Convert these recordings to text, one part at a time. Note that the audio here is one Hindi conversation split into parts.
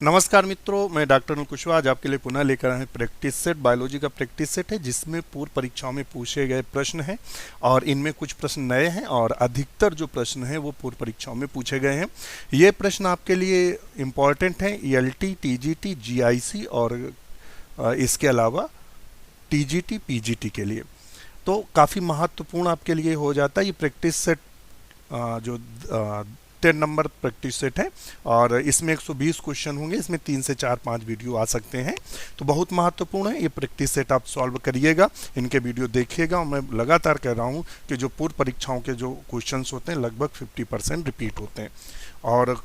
नमस्कार मित्रों, मैं डॉक्टर अनिल कुशवाहा आज आपके लिए पुनः लेकर आए हैं प्रैक्टिस सेट। बायोलॉजी का प्रैक्टिस सेट है जिसमें पूर्व परीक्षाओं में पूछे गए प्रश्न हैं और इनमें कुछ प्रश्न नए हैं और अधिकतर जो प्रश्न हैं वो पूर्व परीक्षाओं में पूछे गए हैं। ये प्रश्न आपके लिए इम्पॉर्टेंट हैं ईएलटी, टीजीटी, जीआईसी और इसके अलावा टीजीटी, पीजीटी के लिए। तो काफ़ी महत्वपूर्ण आपके लिए हो जाता है ये प्रैक्टिस सेट। जो 10 नंबर प्रैक्टिस सेट है और इसमें 120 क्वेश्चन होंगे। इसमें 3 से 4-5 वीडियो आ सकते हैं, तो बहुत महत्वपूर्ण है ये प्रैक्टिस सेट। आप सॉल्व करिएगा, इनके वीडियो देखिएगा और मैं लगातार कह रहा हूँ कि जो पूर्व परीक्षाओं के जो क्वेश्चंस होते हैं लगभग 50% रिपीट होते हैं और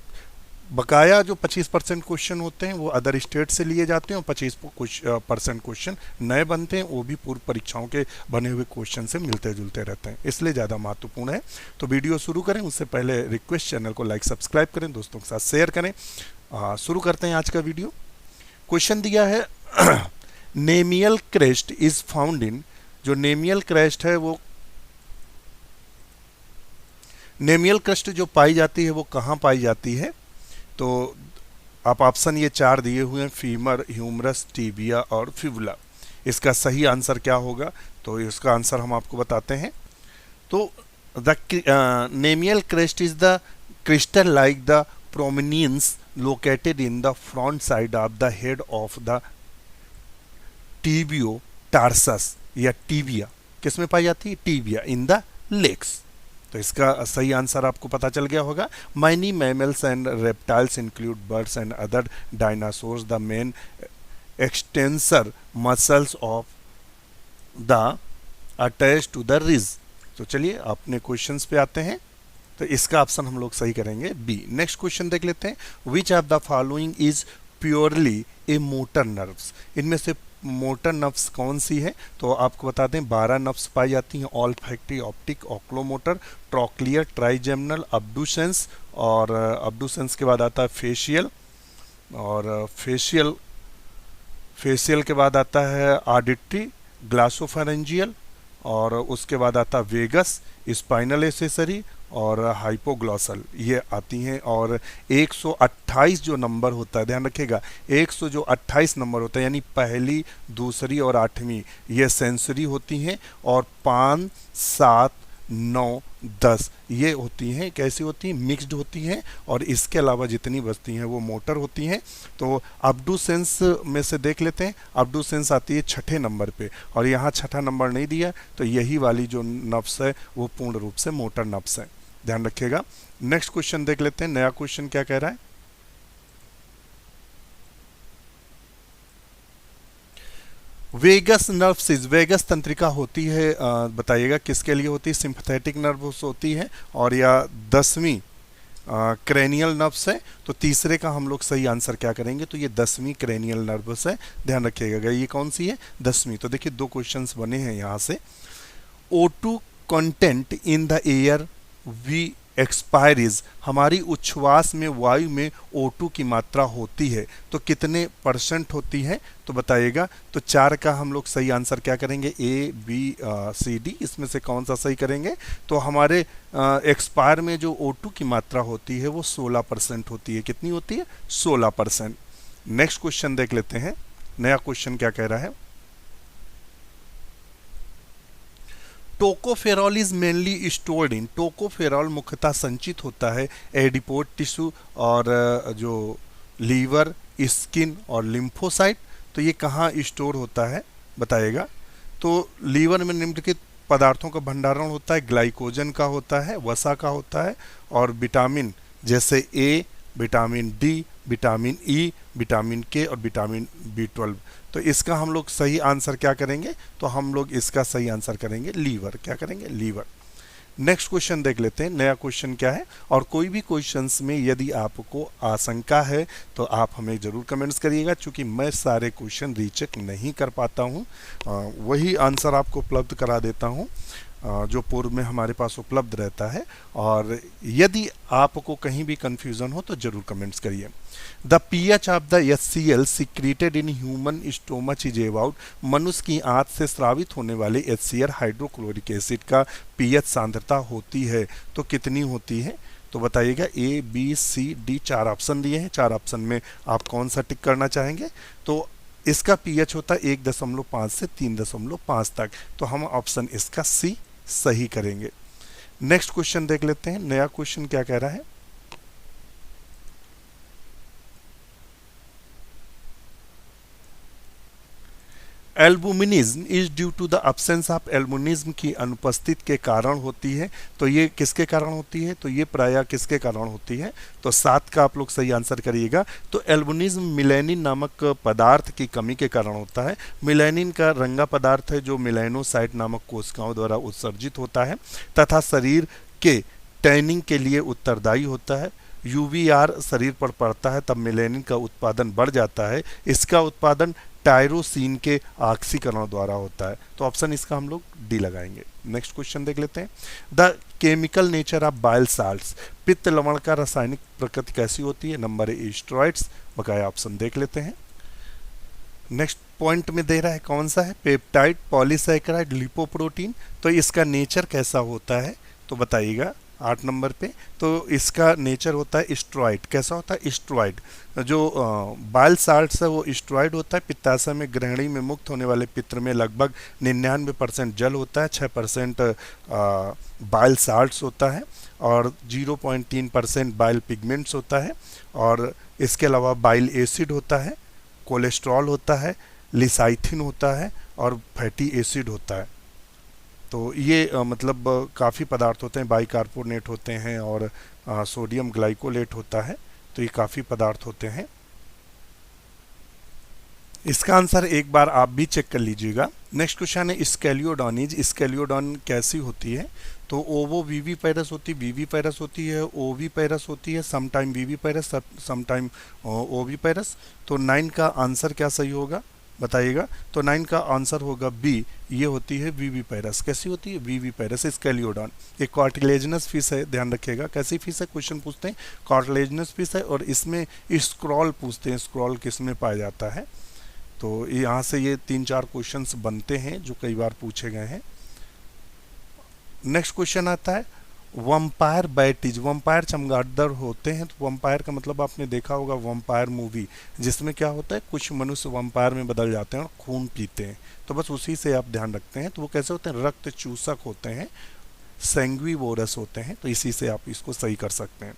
बकाया जो 25% क्वेश्चन होते हैं वो अदर स्टेट से लिए जाते हैं और 25% क्वेश्चन नए बनते हैं, वो भी पूर्व परीक्षाओं के बने हुए क्वेश्चन से मिलते जुलते रहते हैं, इसलिए ज़्यादा महत्वपूर्ण है। तो वीडियो शुरू करें उससे पहले रिक्वेस्ट, चैनल को लाइक सब्सक्राइब करें, दोस्तों के साथ शेयर करें। शुरू करते हैं आज का वीडियो। क्वेश्चन दिया है नेमियल क्रेस्ट इज फाउंड इन, जो नेमियल क्रेस्ट है वो नेमियल क्रेस्ट जो पाई जाती है वो कहाँ पाई जाती है। तो आप ऑप्शन ये 4 दिए हुए हैं, फीमर, ह्यूमरस, टीबिया और फिबुला। इसका सही आंसर क्या होगा, तो इसका आंसर हम आपको बताते हैं। तो the cnemial crest is the crystal like the prominence located in the front side of the head of the tibiotarsus या टीबिया। किस में पाई जाती है? Tibia in the legs. तो इसका सही आंसर आपको पता चल गया होगा। Many mammals and reptiles include birds and other dinosaurs the main extensor muscles of the attach to the ridge. तो चलिए अपने क्वेश्चंस पे आते हैं। तो इसका ऑप्शन हम लोग सही करेंगे बी। नेक्स्ट क्वेश्चन देख लेते हैं। विच of the following is purely A motor nerves. इनमें से मोटर नर्व्स कौन सी है, तो आपको बता दें 12 नर्व्स पाई जाती हैं। ऑल्फैक्टरी, ऑप्टिक, ऑक्लोमोटर, ट्रॉक्लियर, ट्राइजेमिनल, अब्डुसेंस और अब्डुसेंस के बाद आता है फेशियल और फेशियल के बाद आता है ऑडिटरी, ग्लासोफेरेंजियल और उसके बाद आता है वेगस, स्पाइनल एसेसरी और हाइपोग्लॉसल, ये आती हैं। और 128 जो नंबर होता है, ध्यान रखिएगा 128 नंबर होता है, यानी पहली, दूसरी और 8वीं ये सेंसरी होती हैं और 5, 7, 9, 10 ये होती हैं। कैसी होती हैं? मिक्स्ड होती हैं और इसके अलावा जितनी बचती हैं वो मोटर होती हैं। तो अब्डुसेंस में से देख लेते हैं। अब्डुसेंस आती है 6ठे नंबर पे और यहाँ 6ठा नंबर नहीं दिया, तो यही वाली जो नर्व्स है वो पूर्ण रूप से मोटर नर्व्स है, ध्यान रखिएगा। नेक्स्ट क्वेश्चन देख लेते हैं। नया क्वेश्चन क्या कह रहा है। वेगस नर्व्स, वेगस तंत्रिका होती है, बताइएगा किसके लिए होती है? सिंपैथेटिक नर्व्स होती है और या 10वीं क्रेनियल नर्व्स है। तो तीसरे का हम लोग सही आंसर क्या करेंगे, तो ये 10वीं क्रेनियल नर्व्स है, ध्यान रखिएगा। ये कौन सी है? 10वीं। तो देखिए 2 क्वेश्चंस बने हैं यहाँ से। O2 content in the air we expires, हमारी उच्छ्वास में वायु में O2 की मात्रा होती है तो कितने % होती है, तो बताइएगा। तो 4 का हम लोग सही आंसर क्या करेंगे? A, B, C, D, इसमें से कौन सा सही करेंगे? तो हमारे एक्सपायर में जो O2 की मात्रा होती है वो 16% होती है। कितनी होती है? 16%। नेक्स्ट क्वेश्चन देख लेते हैं। नया क्वेश्चन क्या कह रहा है। Tocopherol is mainly stored in, tocopherol मुख्यतः संचित होता है एडिपोड टिश्यू और जो लीवर, स्किन और लिम्फोसाइट। तो ये कहाँ स्टोर होता है बताइएगा। तो लीवर में निम्नलिखित पदार्थों का भंडारण होता है, ग्लाइकोजन का होता है, वसा का होता है और विटामिन जैसे A, vitamin D, vitamin E, vitamin K और विटामिन B12। तो इसका हम लोग सही आंसर क्या करेंगे, तो हम लोग इसका सही आंसर करेंगे लीवर। क्या करेंगे? लीवर। नेक्स्ट क्वेश्चन देख लेते हैं। नया क्वेश्चन क्या है। और कोई भी क्वेश्चंस में यदि आपको आशंका है तो आप हमें ज़रूर कमेंट्स करिएगा, क्योंकि मैं सारे क्वेश्चन रीचेक नहीं कर पाता हूँ, वही आंसर आपको उपलब्ध करा देता हूँ जो पूर्व में हमारे पास उपलब्ध रहता है। और यदि आपको कहीं भी कंफ्यूजन हो तो जरूर कमेंट्स करिए। The pH of the HCl secreted in human stomach is about, मनुष्य की आंत से स्रावित होने वाले HCl हाइड्रोक्लोरिक एसिड का pH सांद्रता होती है तो कितनी होती है। तो बताइएगा A B C D, 4 option दिए हैं, 4 ऑप्शन में आप कौन सा टिक करना चाहेंगे। तो इसका पीएच होता है 1.5 से 3.5 तक, तो हम ऑप्शन इसका सी सही करेंगे। नेक्स्ट क्वेश्चन देख लेते हैं, नया क्वेश्चन क्या कह रहा है। Albinism is due to the absence of albinism की अनुपस्थित के कारण होती है। तो ये किसके कारण होती है, तो ये प्रायः किसके कारण होती है, तो 7 का आप लोग सही आंसर करिएगा। तो एल्बुमिनिज्म मिलेनिन नामक पदार्थ की कमी के कारण होता है। मिलेनिन का रंगा पदार्थ है जो मिलेनोसाइट नामक कोशिकाओं द्वारा उत्सर्जित होता है तथा शरीर के टैनिंग के लिए उत्तरदायी होता है। यूवीआर शरीर पर पड़ता है तब मिलेनिन का उत्पादन बढ़ जाता है। इसका उत्पादन टायरोसिन के ऑक्सीकरण द्वारा होता है। तो ऑप्शन इसका हम लोग डी लगाएंगे। नेक्स्ट क्वेश्चन देख लेते हैं। The chemical nature of bile salts, पित्त लवण का रासायनिक प्रकृति कैसी होती है। नंबर ए स्टेरॉइड्स, बकाया ऑप्शन देख लेते हैं। नेक्स्ट पॉइंट में दे रहा है कौन सा है, पेप्टाइड, पॉलीसैकेराइड, लिपोप्रोटीन। तो इसका नेचर कैसा होता है, तो बताइएगा 8 नंबर पे। तो इसका नेचर होता है स्टेरॉइड। कैसा होता है, स्टेरॉइड। जो बाइल साल्ट्स है वो स्टेरॉइड होता है। पित्ताशय में ग्रहणी में मुक्त होने वाले पित्त में लगभग 99% जल होता है, 6% बाइल साल्ट्स होता है और 0.3% बाइल पिगमेंट्स होता है। और इसके अलावा बाइल एसिड होता है, कोलेस्ट्रॉल होता है, लिसाइथिन होता है और फैटी एसिड होता है। तो ये मतलब काफ़ी पदार्थ होते हैं, बाइकार्बोनेट होते हैं और सोडियम ग्लाइकोलेट होता है। तो ये काफ़ी पदार्थ होते हैं। इसका आंसर एक बार आप भी चेक कर लीजिएगा। नेक्स्ट क्वेश्चन है स्केलियोडॉनिज, स्केलियोडॉन कैसी होती है। तो ओवो वीवीपैरस होती है, वीवीपैरस होती है, ओवीपैरस होती है, समटाइम वीवीपैरस, समटाइम ओवीपैरस। तो 9 का आंसर क्या सही होगा बताइएगा। तो 9 का आंसर होगा बी, ये होती है वीवीपैरस। कैसी होती है, वीवीपैरस स्केलियोडॉन। एक कार्टिलेजिनस फिश है, ध्यान रखिएगा। कैसी फिश है, क्वेश्चन पूछते हैं कार्टिलेजिनस फिश है और इसमें स्क्रॉल पूछते हैं, स्क्रॉल किस में पाया जाता है। तो यहाँ से ये 3-4 क्वेश्चंस बनते हैं जो कई बार पूछे गए हैं। नेक्स्ट क्वेश्चन आता है वम्पायर बैटिज। वम्पायर चमगादड़ होते हैं। तो वम्पायर का मतलब आपने देखा होगा वम्पायर मूवी, जिसमें क्या होता है कुछ मनुष्य वम्पायर में बदल जाते हैं और खून पीते हैं। तो बस उसी से आप ध्यान रखते हैं। तो वो कैसे होते हैं, रक्त चूसक होते हैं, सैंग्विवोरस होते हैं। तो इसी से आप इसको सही कर सकते हैं।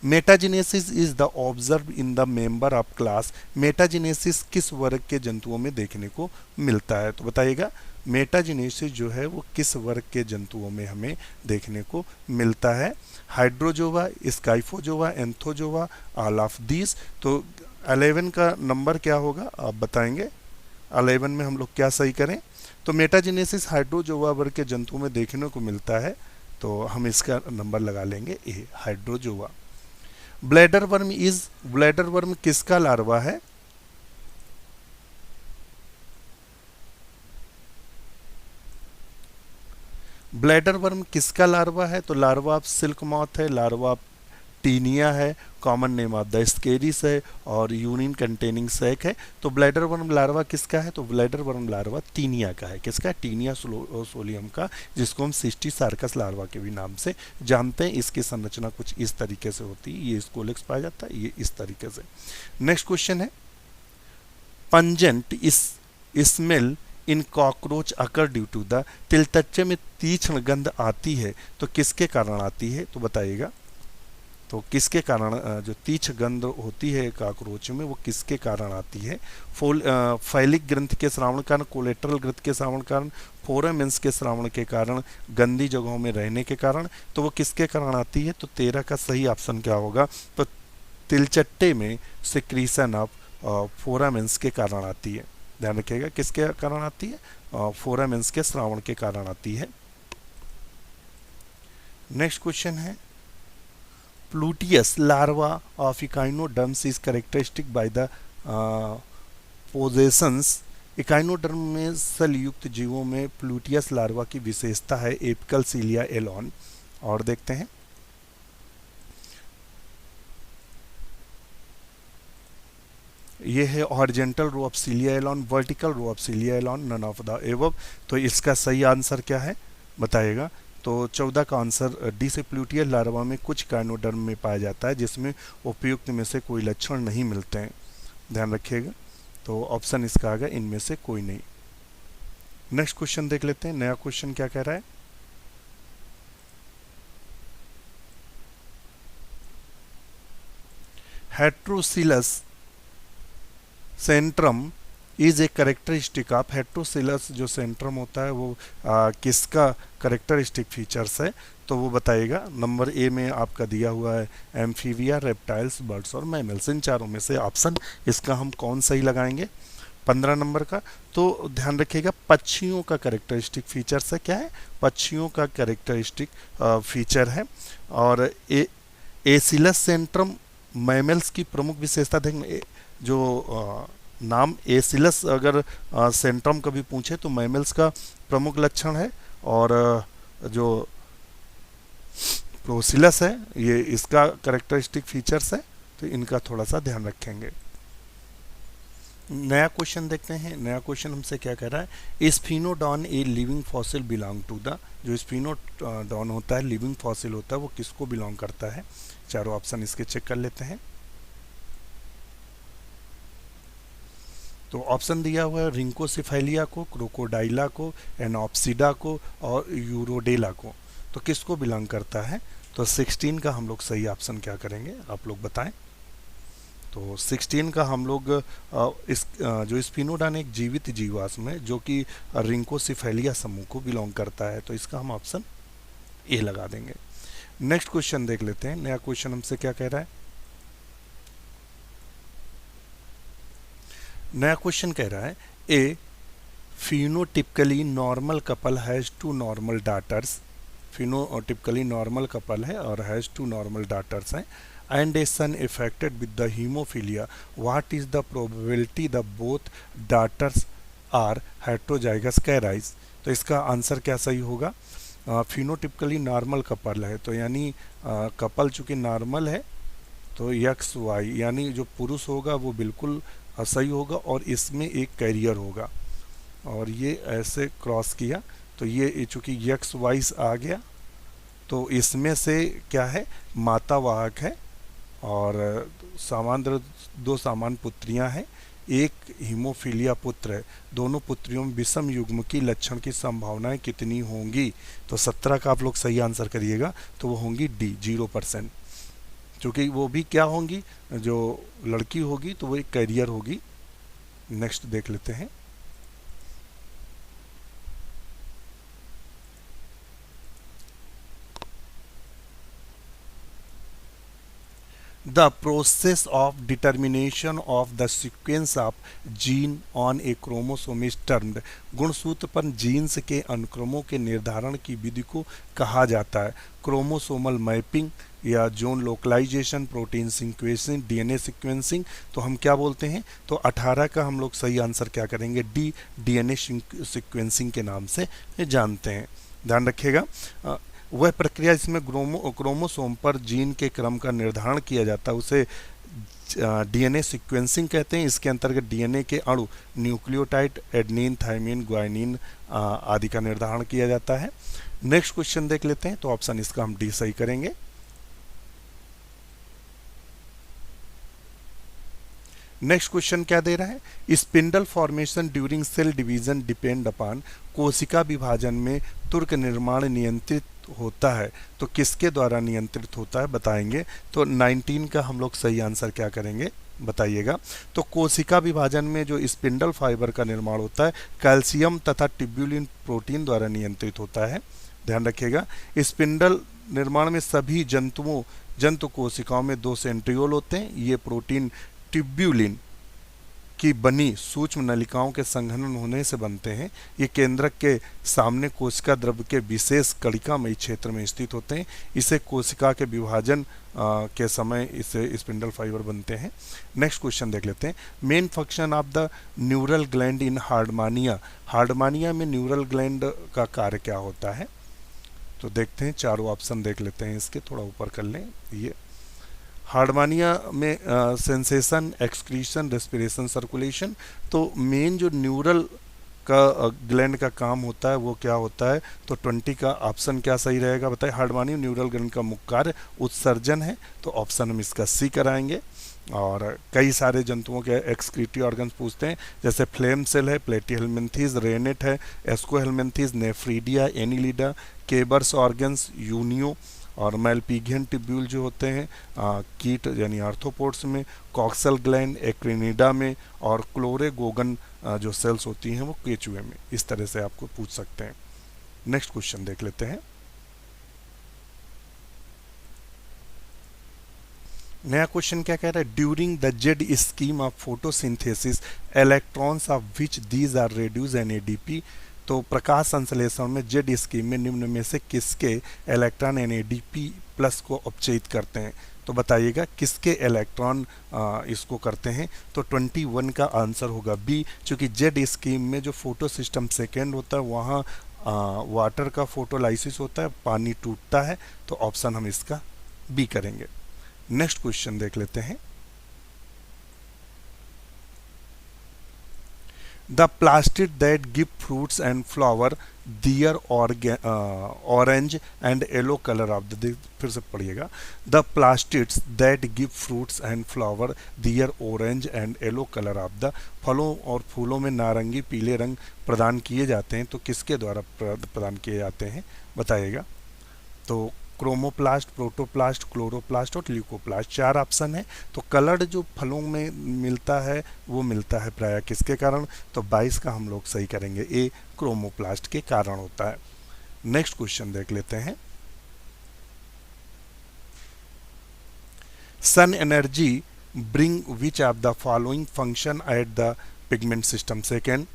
Metagenesis is the observe in the member of class. Metagenesis किस वर्ग के जंतुओं में देखने को मिलता है, तो बताइएगा। मेटाजिनेसिस जो है वो किस वर्ग के जंतुओं में हमें देखने को मिलता है। हाइड्रोजोवा, स्काइफोजोवा, एंथोजोवा, ऑल ऑफ दीज। तो 11 का नंबर क्या होगा आप बताएंगे। 11 में हम लोग क्या सही करें। तो मेटाजिनेसिस हाइड्रोजोवा वर्ग के जंतुओं में देखने को मिलता है। तो हम इसका नंबर लगा लेंगे A, hydrozoa. Bladder worm is, bladder worm किसका लार्वा है। ब्लैडर वर्म किसका लार्वा है। तो लार्वा ऑफ सिल्क मॉथ है, लार्वा ऑफ टीनिया है, common name of the ascaris है और यूरिन कंटेनिंग सैक है। तो ब्लैडर वर्म लार्वा किसका है। तो ब्लैडर वर्म लार्वा टीनिया का है। किसका, टीनिया सोलियम का, जिसको हम सिस्टीसार्कस लार्वा के भी नाम से जानते हैं। इसकी संरचना कुछ इस तरीके से होती है, ये स्कोलेक्स पाया जाता है, ये इस तरीके से। नेक्स्ट क्वेश्चन है pungent smell in cockroach occur due to the, तिलतच्चे में तीक्ष्ण गंध आती है तो किसके कारण आती है, तो बताइएगा। तो किसके कारण जो तीक्ष्ण गंध होती है कॉकरोच में वो किसके कारण आती है। फैलिक ग्रंथि के श्रावण कारण, कोलेट्रल ग्रंथि के श्रावण कारण, फोरामेंस के श्रावण के कारण, गंदी जगहों में रहने के कारण। तो वो किसके कारण आती है। तो 13 का सही ऑप्शन क्या होगा। तो तिलचट्टे में सिक्रीशन ऑफ फोरामेंस के कारण आती है। ध्यान रखिएगा किसके कारण आती है, फोरामेंस के श्रावण के कारण आती है। नेक्स्ट क्वेश्चन है pluteus larva of echinoderms is characteristic by the possessions. Echinoderm में सलयुक्त जीवों में प्लूटियस लार्वा की विशेषता है एपिकल सीलिया एलॉन। और देखते हैं ये है horizontal row of cilia alone, vertical row of cilia alone, none of the above. तो इसका सही आंसर क्या है बताइएगा। तो 14 का आंसर डी से प्लूटियल लार्वा में कुछ काइनोडर्म में पाया जाता है जिसमें उपयुक्त में से कोई लक्षण नहीं मिलते हैं, ध्यान रखिएगा। तो ऑप्शन इसका आ गया इनमें से कोई नहीं। नेक्स्ट क्वेश्चन देख लेते हैं, नया क्वेश्चन क्या कह रहा है। हेट्रोसिलस Centrum is a characteristic of, हेट्रोसिलस जो सेंट्रम होता है वो किसका करेक्टरिस्टिक फीचर्स है, तो वो बताइएगा। नंबर ए में आपका दिया हुआ है एम्फीबिया, रेप्टाइल्स, बर्ड्स और मैमल्स। इन चारों में से ऑप्शन इसका हम कौन सही लगाएंगे 15 नंबर का। तो ध्यान रखिएगा पक्षियों का करेक्टरिस्टिक फीचर्स है, क्या है, पक्षियों का करेक्टरिस्टिक फीचर है। और एसिलस सेंट्रम मैमल्स की प्रमुख विशेषता देखेंगे, जो नाम एसिलस अगर सेंट्रम कभी पूछे तो मैमल्स का प्रमुख लक्षण है, और जो प्रोसिलस है ये इसका करेक्टरिस्टिक फीचर्स है, तो इनका थोड़ा सा ध्यान रखेंगे। नया क्वेश्चन देखते हैं, नया क्वेश्चन हमसे क्या कह रहा है, sphenodon a living fossil belong to the, जो स्फिनोडॉन होता है लिविंग फॉसिल होता है वो किसको बिलोंग करता है। चारों ऑप्शन इसके चेक कर लेते हैं। तो ऑप्शन दिया हुआ है रिंकोसिफेलिया को, क्रोकोडाइला को, एनॉप्सिडा को और यूरोडेला को। तो किसको बिलोंग करता है, तो 16 का हम लोग सही ऑप्शन क्या करेंगे आप लोग बताएं। तो 16 का हम लोग जो स्फिनोडॉन एक जीवित जीवाश्म है जो कि रिंकोसिफेलिया समूह को बिलोंग करता है, तो इसका हम ऑप्शन ए लगा देंगे। नेक्स्ट क्वेश्चन देख लेते हैं, नया क्वेश्चन हमसे क्या कह रहा है। नया क्वेश्चन कह रहा है a phenotypically normal couple has two normal daughters, phenotypically normal couple है और हैज टू नॉर्मल डाटर्स हैं, and a son affected with the hemophilia, what is the probability the both daughters are heterozygous carries। तो इसका आंसर क्या सही होगा, फिनोटिपिकली नॉर्मल कपल है, तो यानी कपल चूंकि नॉर्मल है तो एक्स वाई यानी जो पुरुष होगा वो बिल्कुल सही होगा और इसमें एक कैरियर होगा, और ये ऐसे क्रॉस किया तो ये चूंकि एक्स वाइस आ गया तो इसमें से क्या है माता वाहक है, और दो सामान्य पुत्रियां हैं, एक हीमोफीलिया पुत्र है। दोनों पुत्रियों में विषम युग्म की लक्षण की संभावनाएं कितनी होंगी, तो 17 का आप लोग सही आंसर करिएगा, तो वो होंगी डी 0%, क्योंकि वो भी क्या होंगी, जो लड़की होगी तो वो एक कैरियर होगी। नेक्स्ट देख लेते हैं। The process of determination of the sequence of gene on a chromosome is termed, गुणसूत्र पर जीन्स के अनुक्रमों के निर्धारण की विधि को कहा जाता है क्रोमोसोमल मैपिंग या gene localisation, protein sequencing, DNA sequencing. तो हम क्या बोलते हैं, तो 18 का हम लोग सही आंसर क्या करेंगे, डी डीएनए सिक्वेंसिंग के नाम से जानते हैं, ध्यान रखिएगा। वह प्रक्रिया इसमें क्रोमोसोम पर जीन के क्रम का निर्धारण किया जाता है उसे डीएनए सीक्वेंसिंग कहते हैं। इसके अंतर्गत डीएनए के अणु न्यूक्लियोटाइड, एडेनिन, थाइमिन, ग्वानिन आदि का निर्धारण किया जाता है। नेक्स्ट क्वेश्चन देख लेते हैं, तो ऑप्शन इसका हम डी सही करेंगे। नेक्स्ट क्वेश्चन क्या दे रहा है, spindle formation during cell division depend upon, कोशिका विभाजन में तुर्क निर्माण नियंत्रित होता है, तो किसके द्वारा नियंत्रित होता है बताएंगे। तो 19 का हम लोग सही आंसर क्या करेंगे बताइएगा। तो कोशिका विभाजन में जो स्पिंडल फाइबर का निर्माण होता है कैल्शियम तथा ट्यूब्यूलिन प्रोटीन द्वारा नियंत्रित होता है, ध्यान रखिएगा। स्पिंडल निर्माण में सभी जंतु कोशिकाओं में 2 सेंट्रियोल होते हैं, ये प्रोटीन ट्यूब्यूलिन की बनी सूक्ष्म नलिकाओं के संघनन होने से बनते हैं। ये केंद्रक के सामने कोशिका द्रव्य के विशेष कणिकामयी क्षेत्र में स्थित होते हैं। इसे कोशिका के विभाजन के समय इसे स्पिंडल फाइबर बनते हैं। नेक्स्ट क्वेश्चन देख लेते हैं, main function of the neural gland in Herdmania, Herdmania में न्यूरल ग्लैंड का कार्य क्या होता है। तो देखते हैं, चारों ऑप्शन देख लेते हैं इसके, थोड़ा ऊपर कर लें। ये हार्डमानिया में सेंसेशन, एक्सक्रीशन, रेस्पिरेशन, सर्कुलेशन। तो मेन जो न्यूरल का ग्लैंड का काम होता है वो क्या होता है? तो 20 का ऑप्शन क्या सही रहेगा बताइए। हार्डवानी न्यूरल ग्लैंड का मुख्य कार्य उत्सर्जन है, तो ऑप्शन हम इसका सी कराएंगे। और कई सारे जंतुओं के एक्सक्रीटरी ऑर्गन्स पूछते हैं, जैसे फ्लेम सेल है, प्लेटीहेलमिन्थीज, रेनेट है, एस्कोहेलमिन्थीज, नेफ्रीडिया, एनिलिडा, केबर्स ऑर्गन्स, यूनियो और मेलपीगियन टिब्यूल जो होते हैं कीट यानी आर्थ्रोपोड्स में, कॉक्सल ग्लैंड एक्रिनिडा में, और क्लोरेगोगन जो सेल्स होती हैं वो केचुए में। इस तरह से आपको पूछ सकते हैं। नेक्स्ट क्वेश्चन देख लेते हैं। नया क्वेश्चन क्या कह रहा है? During the Z scheme of photosynthesis electrons of which these are reduce N ADP. तो प्रकाश संश्लेषण में जेड स्कीम में निम्न में से किसके इलेक्ट्रॉन एनएडीपी प्लस को अपचयित करते हैं? तो बताइएगा किसके इलेक्ट्रॉन इसको करते हैं? तो 21 का आंसर होगा बी, क्योंकि जेड स्कीम में जो फोटो सिस्टम सेकेंड होता है वहाँ वाटर का फोटोलाइसिस होता है, पानी टूटता है, तो ऑप्शन हम इसका बी करेंगे। नेक्स्ट क्वेश्चन देख लेते हैं। The plastid that give fruits and flower their orange and yellow colour of the, फिर से पढ़िएगा, the plastids that give fruits and flower their orange and yellow colour of the, फलों और फूलों में नारंगी पीले रंग प्रदान किए जाते हैं, तो किसके द्वारा प्रदान किए जाते हैं बताइएगा। तो क्रोमोप्लास्ट, प्रोटोप्लास्ट, क्लोरोप्लास्ट और ल्यूकोप्लास्ट, 4 ऑप्शन है। तो कलर जो फलों में मिलता है वो मिलता है प्राय किसके कारण? तो 22 का हम लोग सही करेंगे, ए क्रोमोप्लास्ट के कारण होता है। नेक्स्ट क्वेश्चन देख लेते हैं। Sun energy bring which of the following function at the pigment system second.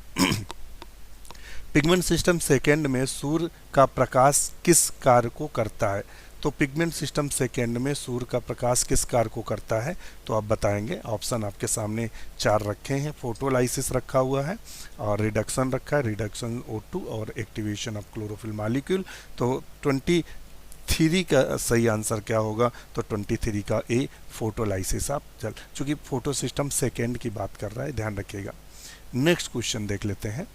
Pigment system second में सूर्य का प्रकाश किस कार्य को करता है? तो पिगमेंट सिस्टम सेकेंड में सूर्य का प्रकाश किस कार्य को करता है? तो आप बताएंगे। ऑप्शन आपके सामने 4 रखे हैं। फोटोलाइसिस रखा हुआ है और रिडक्शन रखा है, रिडक्शन O2 और एक्टिवेशन ऑफ क्लोरोफिल मॉलिक्यूल। तो 23 का सही आंसर क्या होगा? तो 23 का ए फोटोलाइसिस आप चल, चूंकि फोटो सिस्टम सेकेंड की बात कर रहा है, ध्यान रखिएगा। नेक्स्ट क्वेश्चन देख लेते हैं।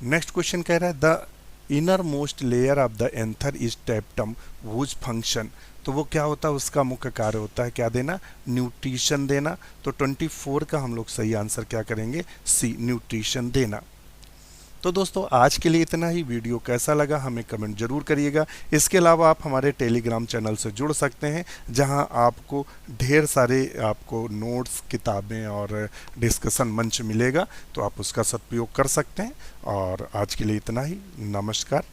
नेक्स्ट क्वेश्चन कह रहा है the inner most layer of the anther is टेप्टम was function. तो वो क्या होता है? उसका मुख्य कार्य होता है क्या देना? न्यूट्रिशन देना। तो 24 का हम लोग सही आंसर क्या करेंगे? सी, न्यूट्रिशन देना। तो दोस्तों आज के लिए इतना ही। वीडियो कैसा लगा हमें कमेंट जरूर करिएगा। इसके अलावा आप हमारे टेलीग्राम चैनल से जुड़ सकते हैं, जहां आपको ढेर सारे आपको नोट्स, किताबें और डिस्कशन मंच मिलेगा, तो आप उसका सदुपयोग कर सकते हैं। और आज के लिए इतना ही। नमस्कार।